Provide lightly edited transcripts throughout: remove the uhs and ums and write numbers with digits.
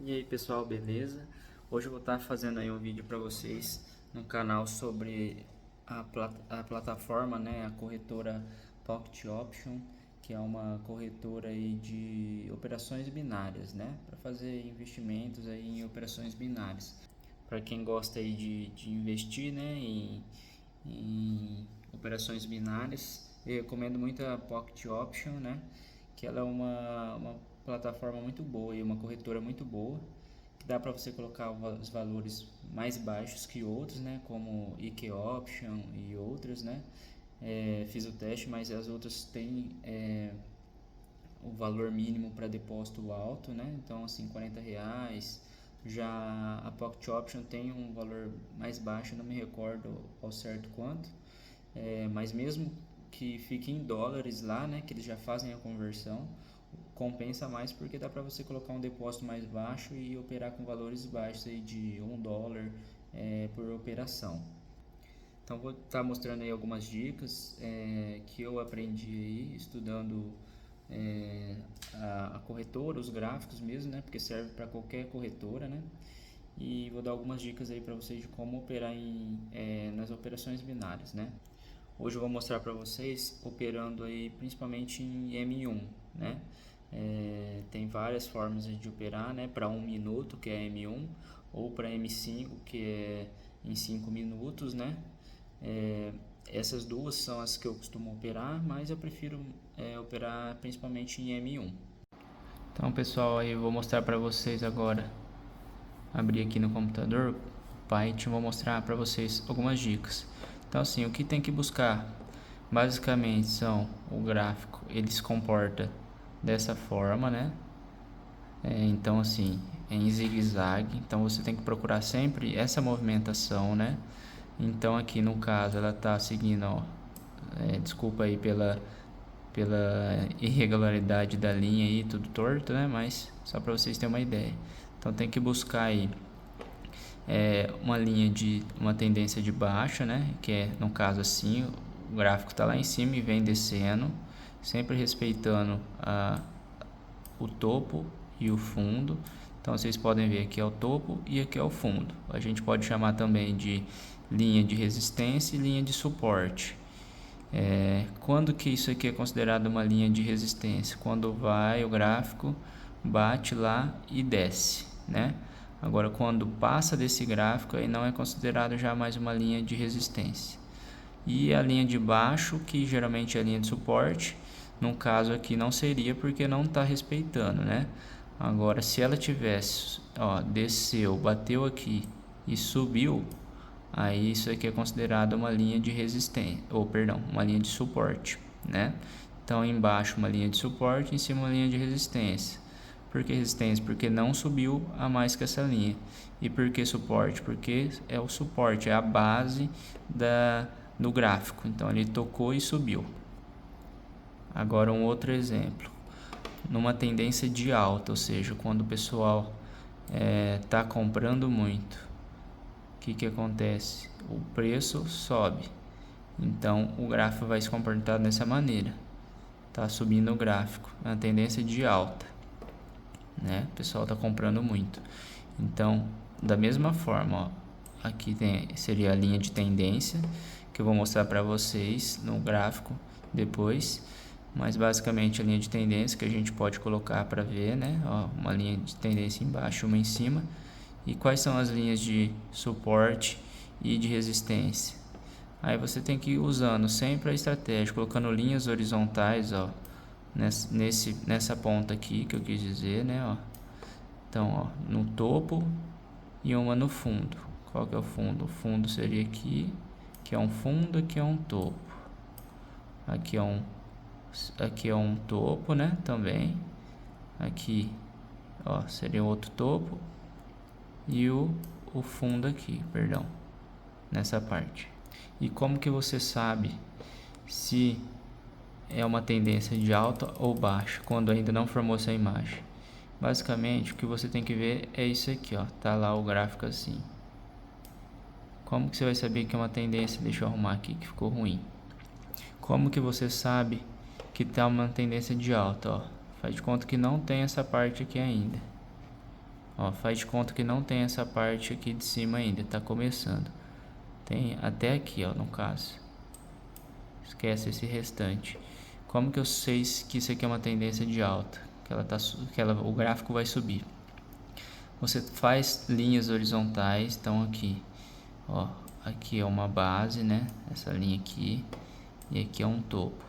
E aí pessoal, beleza? Hoje eu vou estar fazendo aí um vídeo para vocês no canal sobre a plataforma, né, a corretora Pocket Option, que é uma corretora aí de operações binárias, né, para fazer investimentos aí em operações binárias. Para quem gosta aí de investir, né, em operações binárias, eu recomendo muito a Pocket Option, né, que ela é uma plataforma muito boa e uma corretora muito boa, que dá para você colocar os valores mais baixos que outros, né, como IK Option e outras, né. Fiz o teste, mas as outras têm o valor mínimo para depósito alto, né, então assim R$ 40. Já a Pocket Option tem um valor mais baixo, não me recordo ao certo quanto, mas mesmo que fique em dólares lá, né, que eles já fazem a conversão, compensa mais porque dá para você colocar um depósito mais baixo e operar com valores baixos aí de US$ 1 por operação. Então vou estar mostrando aí algumas dicas que eu aprendi aí estudando a corretora, os gráficos mesmo, né? Porque serve para qualquer corretora, né? E vou dar algumas dicas aí para vocês de como operar nas operações binárias, né? Hoje eu vou mostrar para vocês operando aí principalmente em M1, né? Tem várias formas de operar, né? Para 1 minuto, que é M1, ou para M5, que é em 5 minutos, né? É, Essas duas são as que eu costumo operar, mas eu prefiro operar principalmente em M1. Então, pessoal, aí eu vou mostrar para vocês agora. Abrir aqui no computador, Python, vou mostrar para vocês algumas dicas. Então, assim, o que tem que buscar basicamente são o gráfico, ele se comporta dessa forma, né? Então, assim, em zigue-zague, então você tem que procurar sempre essa movimentação, né? Então, aqui no caso, ela está seguindo, ó, desculpa aí pela irregularidade da linha aí, tudo torto, né? Mas só para vocês terem uma ideia. Então, tem que buscar aí uma linha de uma tendência de baixa, né? Que é no caso assim, o gráfico está lá em cima e vem descendo, sempre respeitando o topo e o fundo. Então vocês podem ver aqui é o topo e aqui é o fundo. A gente pode chamar também de linha de resistência e linha de suporte. Quando que isso aqui é considerado uma linha de resistência? Quando vai o gráfico, bate lá e desce, né? Agora, quando passa desse gráfico, aí não é considerado já mais uma linha de resistência. E a linha de baixo, que geralmente é a linha de suporte, no caso aqui não seria porque não está respeitando, né? Agora, se ela tivesse, ó, desceu, bateu aqui e subiu, aí isso aqui é considerado uma linha de resistência, ou perdão, uma linha de suporte, né? Então, embaixo uma linha de suporte, em cima uma linha de resistência. Por que resistência? Porque não subiu a mais que essa linha. E por que suporte? Porque é o suporte, é a base do gráfico. Então ele tocou e subiu. Agora um outro exemplo. Numa tendência de alta, ou seja, quando o pessoal está comprando muito, o que acontece? O preço sobe. Então o gráfico vai se comportar dessa maneira. Está subindo o gráfico, é uma tendência de alta, né? O pessoal está comprando muito. Então, da mesma forma, ó, aqui seria a linha de tendência, que eu vou mostrar para vocês no gráfico depois. Mas basicamente a linha de tendência que a gente pode colocar para ver, né? Ó, uma linha de tendência embaixo, uma em cima. E quais são as linhas de suporte e de resistência? Aí você tem que ir usando sempre a estratégia, colocando linhas horizontais, ó, nessa ponta aqui que eu quis dizer, né? Ó. Então, ó, no topo e uma no fundo. Qual que é o fundo? O fundo seria aqui, que é um fundo, aqui é um topo. Aqui é um topo, né? Também. Aqui, ó, seria outro topo e o fundo aqui, perdão, nessa parte. E como que você sabe se é uma tendência de alta ou baixa quando ainda não formou essa imagem? Basicamente, o que você tem que ver é isso aqui, ó. Tá lá o gráfico assim. Como que você vai saber que é uma tendência? Deixa eu arrumar aqui que ficou ruim. Como que você sabe que tá uma tendência de alta, ó? Faz de conta que não tem essa parte aqui ainda. Ó, faz de conta que não tem essa parte aqui de cima ainda, tá começando. Tem até aqui, ó, no caso. Esquece esse restante. Como que eu sei que isso aqui é uma tendência de alta? O gráfico vai subir. Você faz linhas horizontais, então aqui, ó, aqui é uma base, né? Essa linha aqui, e aqui é um topo.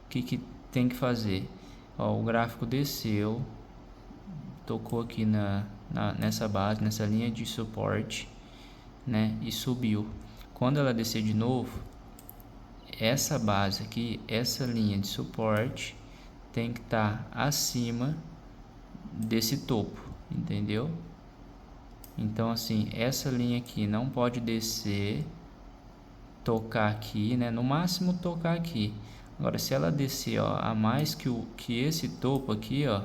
O que tem que fazer? Ó, o gráfico desceu, tocou aqui nessa base, nessa linha de suporte, né? E subiu. Quando ela descer de novo, essa base aqui, essa linha de suporte tem que estar acima desse topo, entendeu? Então assim, essa linha aqui não pode descer, tocar aqui, né? No máximo tocar aqui. Agora se ela descer, ó, a mais que esse topo aqui, ó,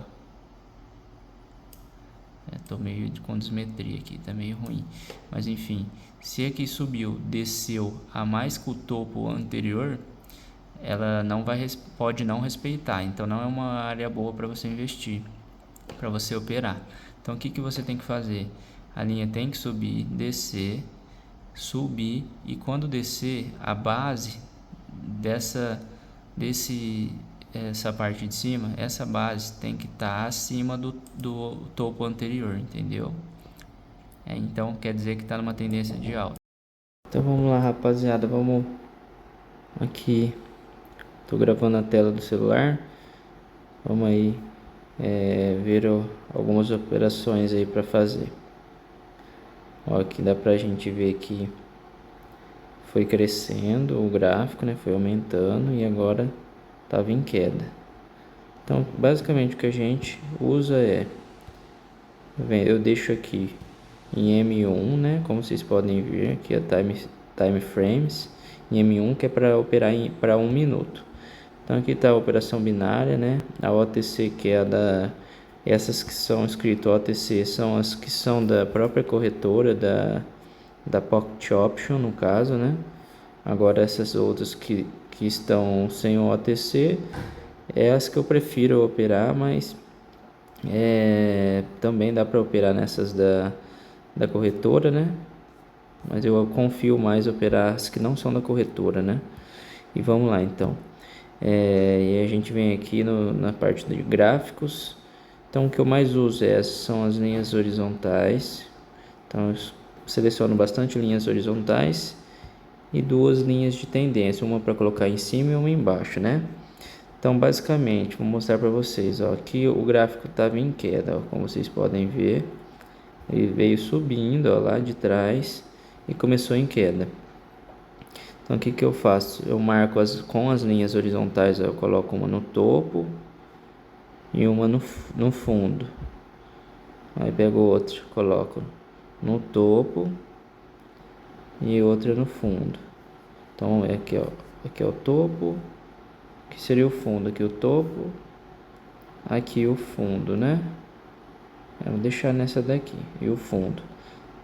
tô meio com dismetria aqui, tá meio ruim, mas enfim, se aqui subiu, desceu a mais que o topo anterior, ela não vai, pode não respeitar, então não é uma área boa para você investir, para você operar. Então o que você tem que fazer? A linha tem que subir, descer, subir, e quando descer, a base essa parte de cima, essa base tem que estar acima do topo anterior, entendeu? Então quer dizer que está numa tendência de alta. Então vamos lá, rapaziada, vamos aqui. Tô gravando a tela do celular. Vamos aí ver algumas operações aí para fazer. Ó, aqui dá pra gente ver que foi crescendo o gráfico, né? Foi aumentando e agora estava em queda. Então, basicamente o que a gente usa eu deixo aqui em M1, né? Como vocês podem ver aqui a time frames em M1, que é para operar para 1 minuto. Então aqui está a operação binária, né? A OTC, que é essas que são escritas OTC são as que são da própria corretora da Pocket Option, no caso, né? Agora essas outras que estão sem o OTC é as que eu prefiro operar, mas também dá para operar nessas da corretora, né? Mas eu confio mais em operar as que não são da corretora, né? E vamos lá então. E a gente vem aqui na parte de gráficos. Então o que eu mais uso são as linhas horizontais. Então eu seleciono bastante linhas horizontais e duas linhas de tendência, uma para colocar em cima e uma embaixo, né? Então basicamente, vou mostrar para vocês, ó, aqui o gráfico estava em queda, ó, como vocês podem ver. Ele veio subindo, ó, lá de trás e começou em queda. Então o que eu faço? Eu marco com as linhas horizontais, ó, eu coloco uma no topo e uma no fundo. Aí pego outra, coloco no topo e outra no fundo. Então aqui, ó, aqui é o topo, que seria o fundo, aqui o topo, aqui o fundo, né? Eu vou deixar nessa daqui e o fundo.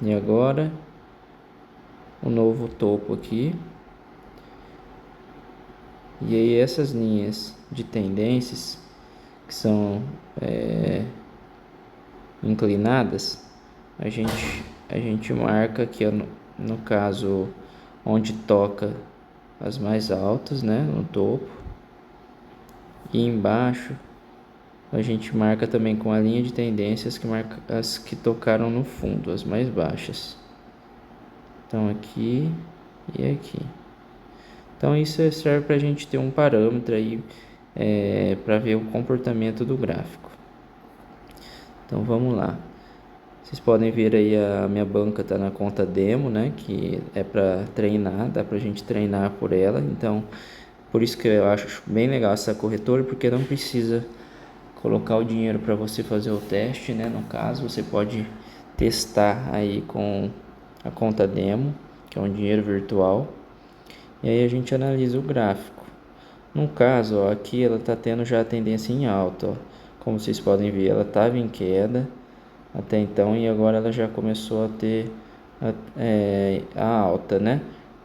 E agora o novo topo aqui. E aí essas linhas de tendências que são inclinadas, a gente marca aqui, no caso onde toca as mais altas, né, no topo, e embaixo a gente marca também com a linha de tendências que marca as que tocaram no fundo, as mais baixas. Então aqui e aqui. Então isso serve para a gente ter um parâmetro aí para ver o comportamento do gráfico. Então vamos lá. Vocês podem ver aí a minha banca está na conta demo, né? Que é para treinar, dá para a gente treinar por ela. Então por isso que eu acho bem legal essa corretora, porque não precisa colocar o dinheiro para você fazer o teste, né? No caso, você pode testar aí com a conta demo, que é um dinheiro virtual. E aí a gente analisa o gráfico. No caso, ó, aqui ela está tendo já a tendência em alta, ó. Como vocês podem ver, ela estava em queda até então e agora ela já começou a ter a alta, né?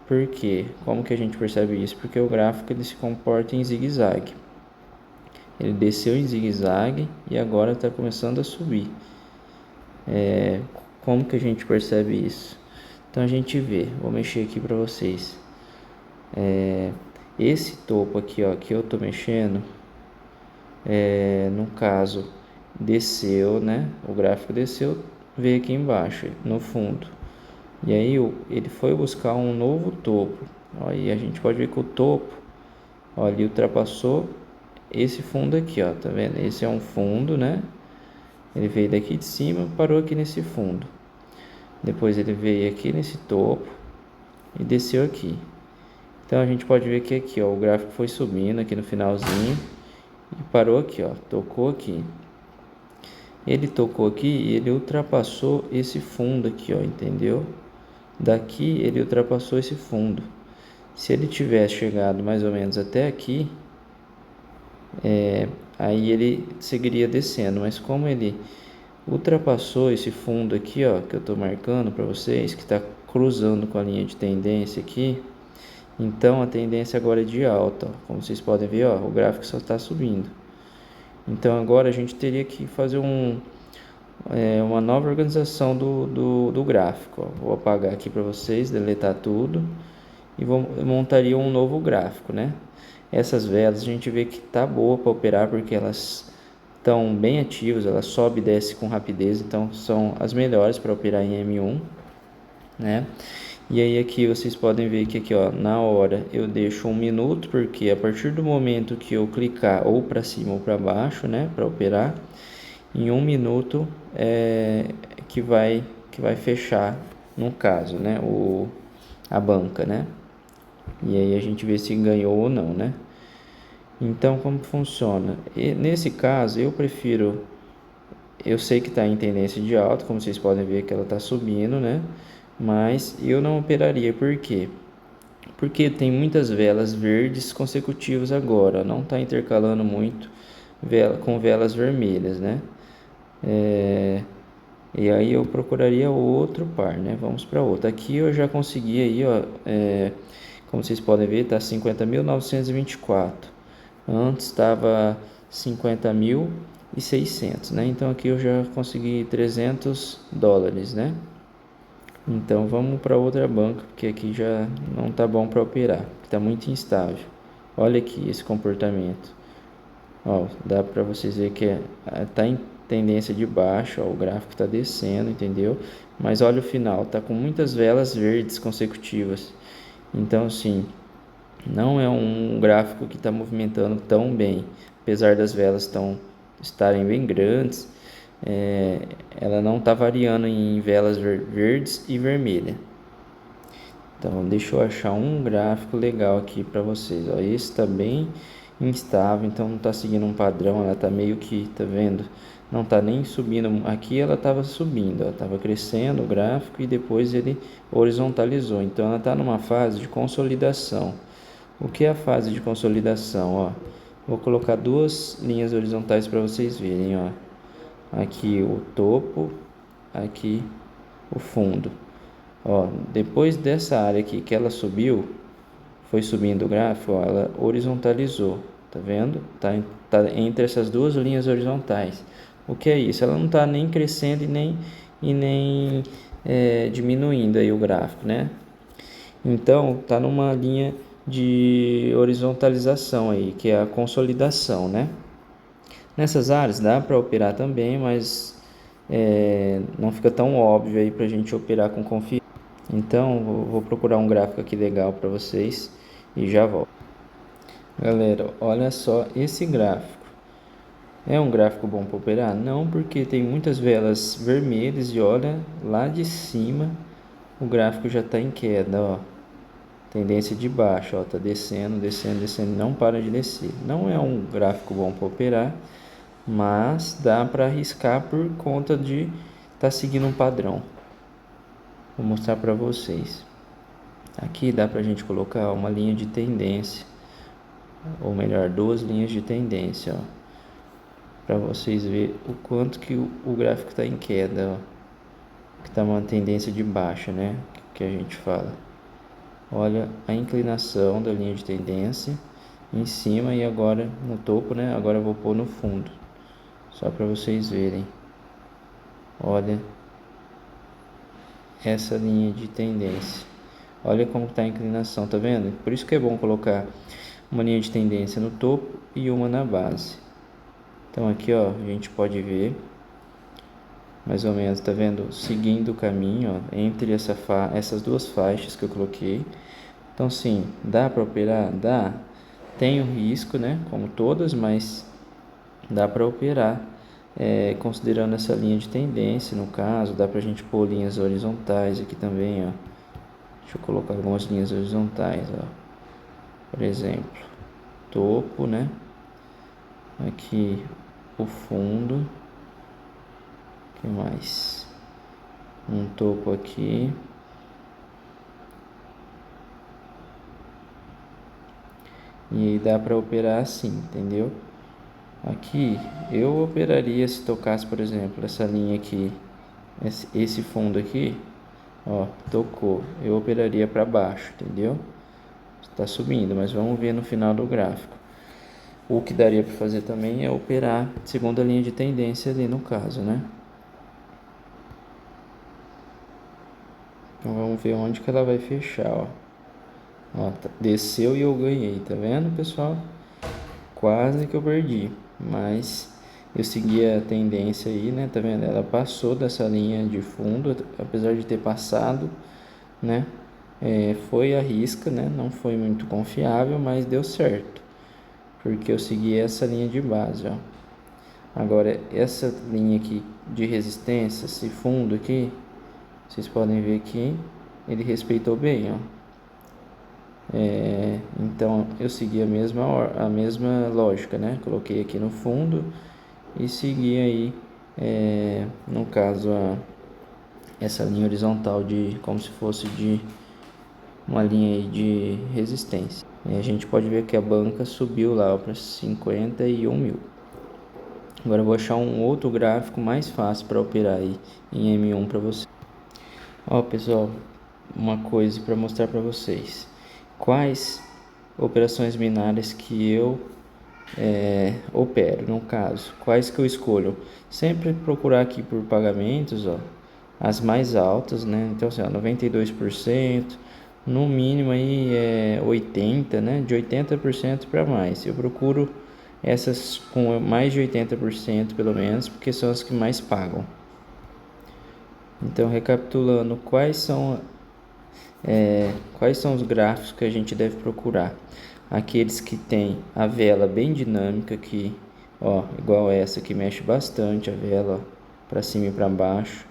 Por quê? Como que a gente percebe isso? Porque o gráfico ele se comporta em zigue-zague. Ele desceu em zigue-zague e agora está começando a subir. Como que a gente percebe isso? Então a gente vê, vou mexer aqui para vocês. Esse topo aqui, ó, que eu tô mexendo, no caso, desceu, né? O gráfico desceu, veio aqui embaixo, no fundo. E aí ele foi buscar um novo topo. Aí a gente pode ver que o topo, ó, ele ultrapassou esse fundo aqui, ó, tá vendo? Esse é um fundo, né? Ele veio daqui de cima, parou aqui nesse fundo. Depois ele veio aqui nesse topo e desceu aqui. Então a gente pode ver que aqui, ó, o gráfico foi subindo aqui no finalzinho e parou aqui, ó, tocou aqui. Ele tocou aqui e ele ultrapassou esse fundo aqui, ó, entendeu? Daqui ele ultrapassou esse fundo. Se ele tivesse chegado mais ou menos até aqui, aí ele seguiria descendo, mas como ele ultrapassou esse fundo aqui, ó, que eu estou marcando para vocês, que está cruzando com a linha de tendência aqui, então a tendência agora é de alta, ó. Como vocês podem ver, ó, o gráfico só está subindo. Então agora a gente teria que fazer uma nova organização do gráfico, ó. Vou apagar aqui para vocês, deletar tudo e montaria um novo gráfico, né? Essas velas a gente vê que tá boa para operar porque elas estão bem ativas, ela sobe e desce com rapidez, então são as melhores para operar em M1, né? E aí aqui vocês podem ver que aqui, ó, na hora eu deixo 1 minuto, porque a partir do momento que eu clicar ou para cima ou para baixo, né, para operar, em 1 minuto que vai fechar, no caso, né, a banca, né? E aí a gente vê se ganhou ou não, né? Então, como funciona? E nesse caso, eu sei que está em tendência de alta, como vocês podem ver que ela está subindo, né? Mas eu não operaria, por quê? Porque tem muitas velas verdes consecutivas agora, não está intercalando muito com velas vermelhas, né? E aí eu procuraria outro par, né? Vamos para outro. Aqui eu já consegui aí, ó, como vocês podem ver, tá 50.924. Antes estava 50.600, né? Então aqui eu já consegui $300, né? Então vamos para outra banca, porque aqui já não tá bom para operar, está muito instável. Olha aqui esse comportamento. Ó, dá para vocês ver que tá em tendência de baixo, ó, o gráfico está descendo, entendeu? Mas olha o final, tá com muitas velas verdes consecutivas. Então assim, não é um gráfico que está movimentando tão bem, apesar das velas estarem bem grandes, ela não está variando em velas verdes e vermelha. Então deixa eu achar um gráfico legal aqui para vocês. Ó, esse está bem instável, então não está seguindo um padrão, ela está meio que, tá vendo? Não está nem subindo. Aqui ela estava subindo, estava crescendo o gráfico e depois ele horizontalizou. Então ela está numa fase de consolidação. O que é a fase de consolidação? Ó, vou colocar duas linhas horizontais para vocês verem. Ó. Aqui o topo, aqui o fundo. Ó, depois dessa área aqui que ela subiu, foi subindo o gráfico, ó, ela horizontalizou. Tá vendo? Tá entre essas duas linhas horizontais. O que é isso? Ela não está nem crescendo e nem diminuindo aí o gráfico, né? Então, tá numa linha de horizontalização aí, que é a consolidação, né? Nessas áreas dá para operar também, mas não fica tão óbvio aí para a gente operar com confiança. Então, vou procurar um gráfico aqui legal para vocês e já volto. Galera, olha só esse gráfico. É um gráfico bom para operar? Não, porque tem muitas velas vermelhas e olha, lá de cima o gráfico já está em queda, ó. Tendência de baixo, ó, tá descendo, descendo, descendo, não para de descer. Não é um gráfico bom para operar, mas dá para arriscar por conta de tá seguindo um padrão. Vou mostrar para vocês. Aqui dá para a gente colocar uma linha de tendência, ou melhor, duas linhas de tendência, ó, para vocês verem o quanto que o gráfico está em queda, ó, que tá uma tendência de baixa, né, que a gente fala. Olha a inclinação da linha de tendência em cima e agora no topo, né? Agora eu vou pôr no fundo, só para vocês verem. Olha essa linha de tendência. Olha como está a inclinação, tá vendo? Por isso que é bom colocar uma linha de tendência no topo e uma na base. Então aqui, ó, a gente pode ver mais ou menos, tá vendo? Seguindo o caminho, ó, entre essas duas faixas que eu coloquei. Então sim, dá para operar? Dá. Tem um risco, né? Como todas, mas dá para operar. Considerando essa linha de tendência, no caso, dá para a gente pôr linhas horizontais aqui também, ó. Deixa eu colocar algumas linhas horizontais, ó. Por exemplo, topo, né? Aqui o fundo. O que mais? Um topo aqui. E aí dá para operar assim, entendeu? Aqui eu operaria se tocasse, por exemplo, essa linha aqui, esse fundo aqui, ó, tocou, eu operaria para baixo, entendeu? Está subindo, mas vamos ver no final do gráfico. O que daria para fazer também é operar segundo a linha de tendência ali no caso, né? Então vamos ver onde que ela vai fechar, ó. Ó, desceu e eu ganhei, tá vendo, pessoal? Quase que eu perdi, mas eu segui a tendência aí, né? Tá vendo? Ela passou dessa linha de fundo, apesar de ter passado, né? Foi a risca, né? Não foi muito confiável, mas deu certo, porque eu segui essa linha de base, ó. Agora, essa linha aqui de resistência, esse fundo aqui, vocês podem ver que ele respeitou bem, ó. Então eu segui a mesma lógica, né? Coloquei aqui no fundo e segui aí, no caso, essa linha horizontal de como se fosse de uma linha aí de resistência. E a gente pode ver que a banca subiu lá para 51 mil. Agora eu vou achar um outro gráfico mais fácil para operar aí em M1 para você. Ó, pessoal, uma coisa para mostrar para vocês. Quais operações binárias que eu opero, no caso, quais que eu escolho? Sempre procurar aqui por pagamentos, ó, as mais altas, né? Então, assim, ó, 92%, no mínimo aí 80%, né? De 80% para mais. Eu procuro essas com mais de 80% pelo menos, porque são as que mais pagam. Então, recapitulando, quais são os gráficos que a gente deve procurar? Aqueles que tem a vela bem dinâmica aqui, ó, igual essa que mexe bastante a vela, para cima e para baixo.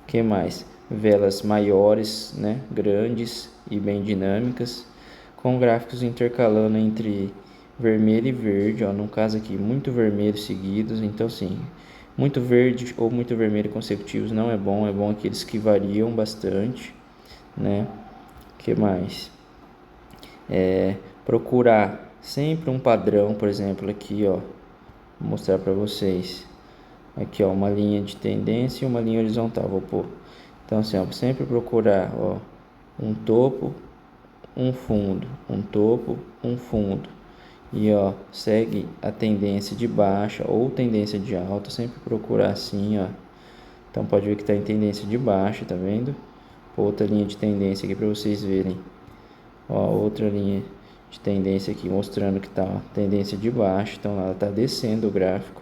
Que mais? Velas maiores, né, grandes e bem dinâmicas, com gráficos intercalando entre vermelho e verde, ó, no caso aqui muito vermelho seguidos, então sim, muito verde ou muito vermelho consecutivos não é bom, aqueles que variam bastante, né? Que mais? Procurar sempre um padrão, por exemplo, aqui, ó, vou mostrar para vocês. Aqui, ó, uma linha de tendência e uma linha horizontal, vou pôr. Então, assim, ó, sempre procurar, ó, um topo, um fundo, um topo, um fundo. E, ó, segue a tendência de baixa ou tendência de alta, sempre procurar assim, ó. Então, pode ver que está em tendência de baixa, tá vendo? Outra linha de tendência aqui para vocês verem. Ó, outra linha de tendência aqui mostrando que tá tendência de baixa, então ela tá descendo o gráfico.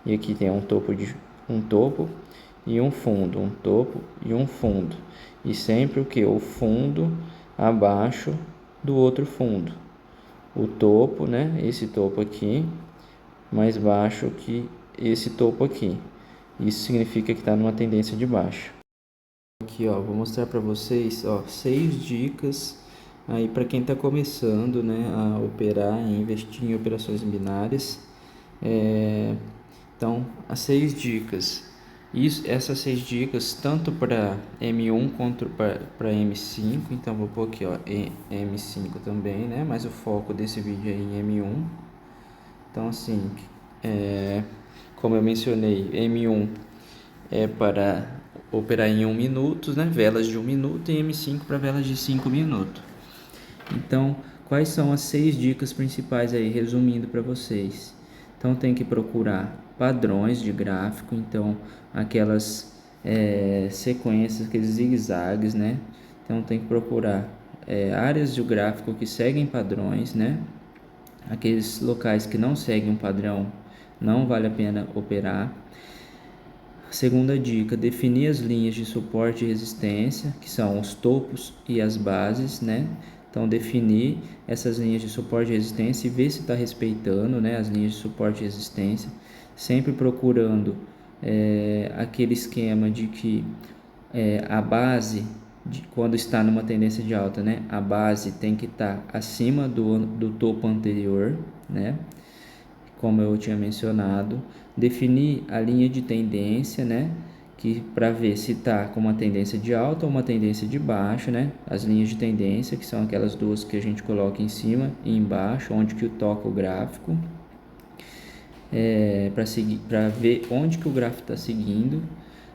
E aqui tem um topo e um fundo, um topo e um fundo. E sempre o que? O fundo abaixo do outro fundo. O topo, né? Esse topo aqui mais baixo que esse topo aqui. Isso significa que está numa tendência de baixa. Aqui, ó, vou mostrar para vocês, ó, 6 dicas aí para quem está começando, né, a operar e investir em operações binárias. Então, as 6 dicas. Essas 6 dicas tanto para M1 quanto para M5. Então, vou pôr aqui, ó, M5 também, né? Mas o foco desse vídeo é em M1. Então, assim, como eu mencionei, M1 é para operar em 1 minuto, né? Velas de 1 minuto, e M5 para velas de 5 minutos. Então, quais são as 6 dicas principais aí, resumindo para vocês? Então, tem que procurar padrões de gráfico, então aquelas sequências, aqueles zigue-zagues, né? Então tem que procurar áreas do gráfico que seguem padrões, né? Aqueles locais que não seguem um padrão, não vale a pena operar. Segunda dica, definir as linhas de suporte e resistência, que são os topos e as bases, né? Então, definir essas linhas de suporte e resistência e ver se está respeitando, né, as linhas de suporte e resistência, sempre procurando aquele esquema de que a base, quando está numa tendência de alta, né, a base tem que estar acima do topo anterior, né? Como eu tinha mencionado, definir a linha de tendência, né, que para ver se está com uma tendência de alta ou uma tendência de baixa, né, as linhas de tendência, que são aquelas duas que a gente coloca em cima e embaixo, onde que toca o gráfico, para ver onde que o gráfico está seguindo.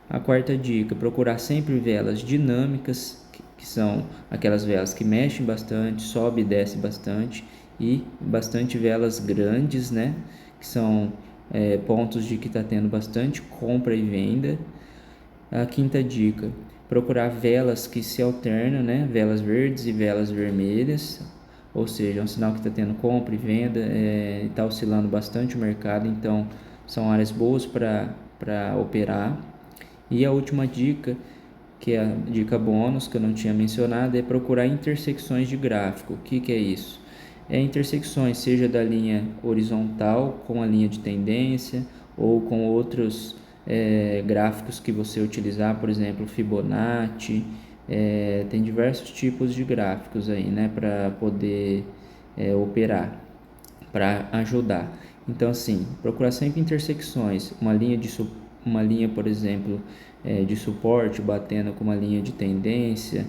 A quarta dica, procurar sempre velas dinâmicas, que são aquelas velas que mexem bastante, sobe e desce bastante, e bastante velas grandes, né, que são pontos de que está tendo bastante compra e venda. A quinta dica, procurar velas que se alternam, né, velas verdes e velas vermelhas, ou seja, é um sinal que está tendo compra e venda, e está oscilando bastante o mercado, então são áreas boas para operar. E a última dica, que é a dica bônus, que eu não tinha mencionado, é procurar intersecções de gráfico. O que é isso? Intersecções, seja da linha horizontal com a linha de tendência ou com outros gráficos que você utilizar, por exemplo, Fibonacci. Tem diversos tipos de gráficos aí, né, para poder operar, para ajudar. Então, assim, procurar sempre intersecções, uma linha, por exemplo, de suporte batendo com uma linha de tendência,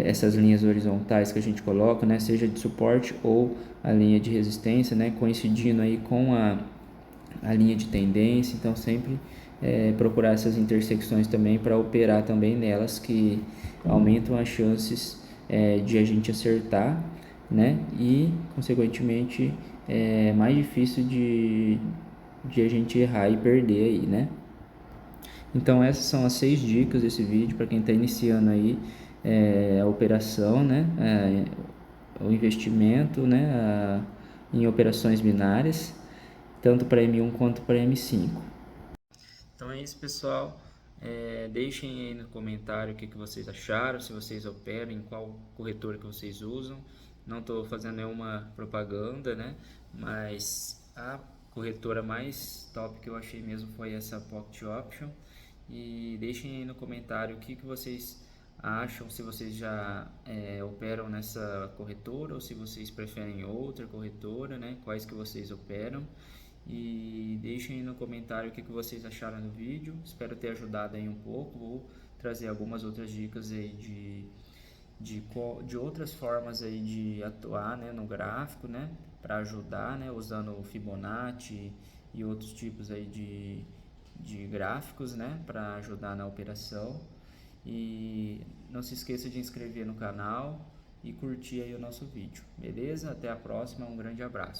essas linhas horizontais que a gente coloca, né, seja de suporte ou a linha de resistência, né, coincidindo aí com a linha de tendência. Então, sempre procurar essas intersecções também para operar também nelas, que aumentam as chances de a gente acertar, né, e consequentemente é mais difícil de a gente errar e perder aí, né. Então essas são as 6 dicas desse vídeo para quem está iniciando aí a operação, né, o investimento, né, em operações binárias, tanto para M1 quanto para M5. Então é isso, pessoal. Deixem aí no comentário o que vocês acharam, se vocês operam, em qual corretora que vocês usam. Não estou fazendo nenhuma propaganda, né? Mas a corretora mais top que eu achei mesmo foi essa Pocket Option. E deixem aí no comentário o que vocês acham, se vocês já operam nessa corretora ou se vocês preferem outra corretora, né? Quais que vocês operam. E deixem aí no comentário o que vocês acharam do vídeo. Espero ter ajudado aí um pouco. Vou trazer algumas outras dicas aí de outras formas aí de atuar, né, no gráfico, né, para ajudar, né, usando o Fibonacci e outros tipos aí de gráficos, né, para ajudar na operação. E não se esqueça de inscrever no canal e curtir aí o nosso vídeo, beleza? Até a próxima, um grande abraço.